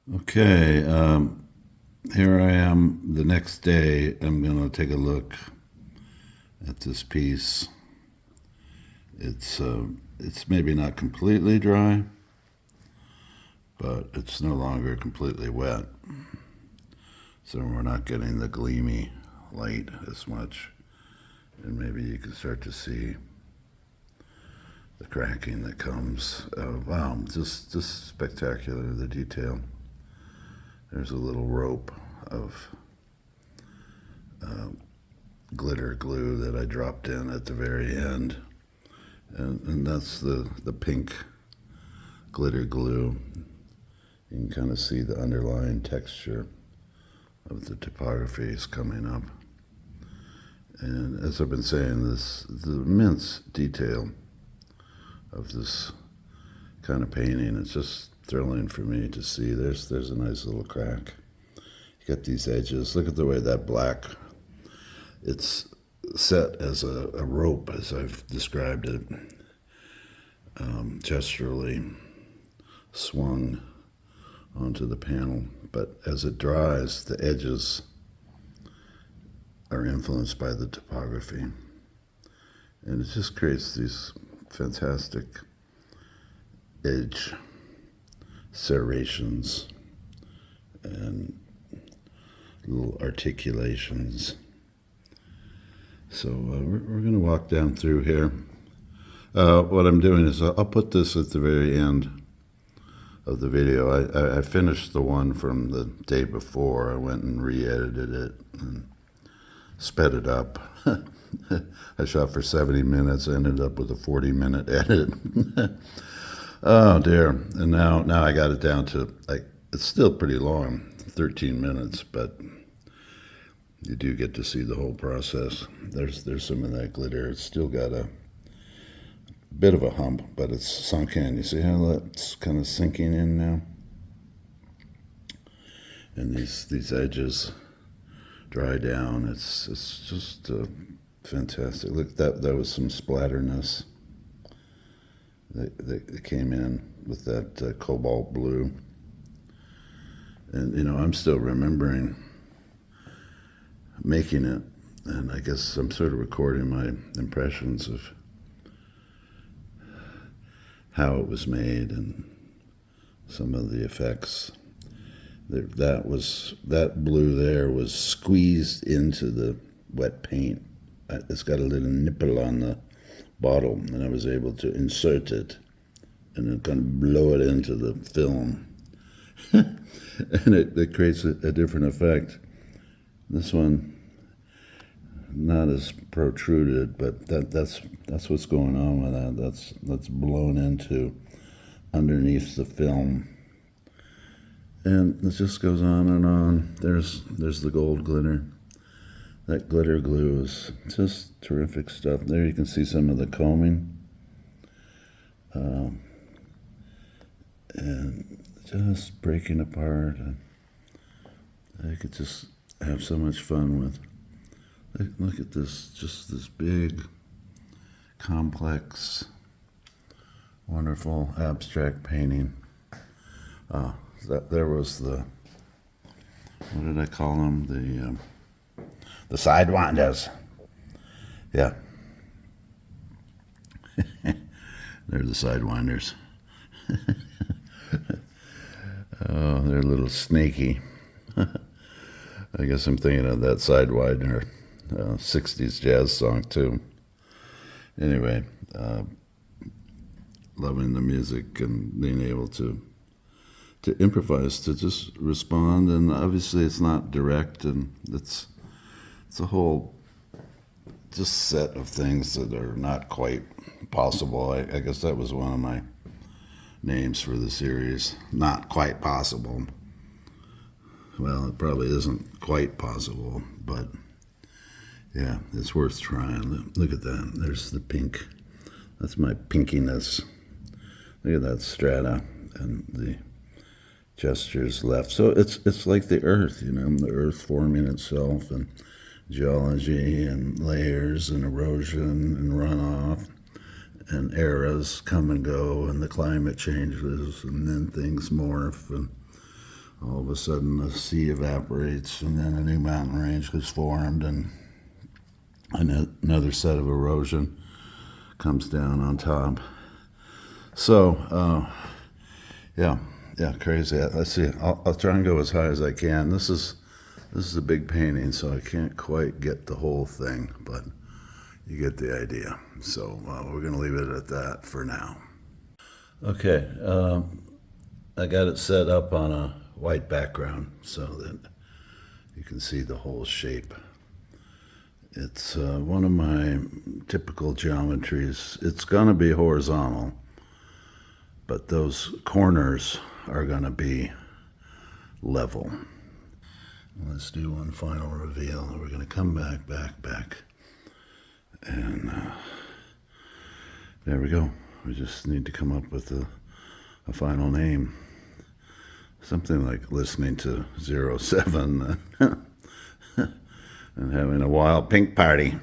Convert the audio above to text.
Okay, here I am the next day. I'm going to take a look at this piece. It's maybe not completely dry, but it's no longer completely wet. So we're not getting the gleamy light as much. And maybe you can start to see the cracking that comes. Wow, just spectacular, the detail. There's a little rope of glitter glue that I dropped in at the very end. And that's the pink glitter glue. You can kind of see the underlying texture of the topography is coming up. And as I've been saying, the immense detail of this kind of painting, it's just thrilling for me to see. There's a nice little crack. You got these edges. Look at the way that black, it's set as a rope, as I've described it, gesturally swung onto the panel. But as it dries, the edges are influenced by the topography. And it just creates these fantastic edge serrations and little articulations. So we're going to walk down through here. What I'm doing is I'll put this at the very end of the video. I finished the one from the day before. I went and re-edited it and sped it up. I shot for 70 minutes, ended up with a 40-minute edit. Oh dear. And now I got it down to, like, it's still pretty long, 13 minutes, but you do get to see the whole process. There's some of that glitter. It's still got a bit of a hump, but it's sunk in. You see how that's kind of sinking in now? And these edges dry down. It's just fantastic. Look, that was some splatterness that came in with that cobalt blue. And, you know, I'm still remembering making it, and I guess I'm sort of recording my impressions of how it was made and some of the effects. That blue there was squeezed into the wet paint. It's got a little nipple on the bottle, and I was able to insert it and then kind of blow it into the film. And it creates a different effect. This one, not as protruded, but that's what's going on with that. That's blown into underneath the film. And it just goes on and on. There's the gold glitter. That glitter glue is just terrific stuff. There you can see some of the combing. And just breaking apart. And I could just have so much fun with. Look at this, just this big, complex, wonderful abstract painting. There was the, what did I call them? The sidewinders. Yeah. They're the sidewinders. Oh, they're a little snaky. I guess I'm thinking of that Sidewinder 60s jazz song too. Anyway, loving the music and being able to improvise, to just respond. And obviously it's not direct, and it's a whole just set of things that are not quite possible. I guess that was one of my names for the series, Not Quite Possible. Well, it probably isn't quite possible, but yeah, it's worth trying. Look at that. There's the pink. That's my pinkiness. Look at that strata and the gestures left. So it's like the earth, you know, the earth forming itself, and geology and layers and erosion and runoff and eras come and go, and the climate changes, and then things morph, and all of a sudden the sea evaporates and then a new mountain range gets formed and another set of erosion comes down on top. So, yeah, crazy. Let's see. I'll try and go as high as I can. This is a big painting, so I can't quite get the whole thing, but you get the idea. So we're going to leave it at that for now. Okay, I got it set up on a white background so that you can see the whole shape. It's one of my typical geometries. It's going to be horizontal, but those corners are going to be level. Let's do one final reveal. We're going to come back, and there we go. We just need to come up with a final name. Something like listening to 07 and having a wild pink party.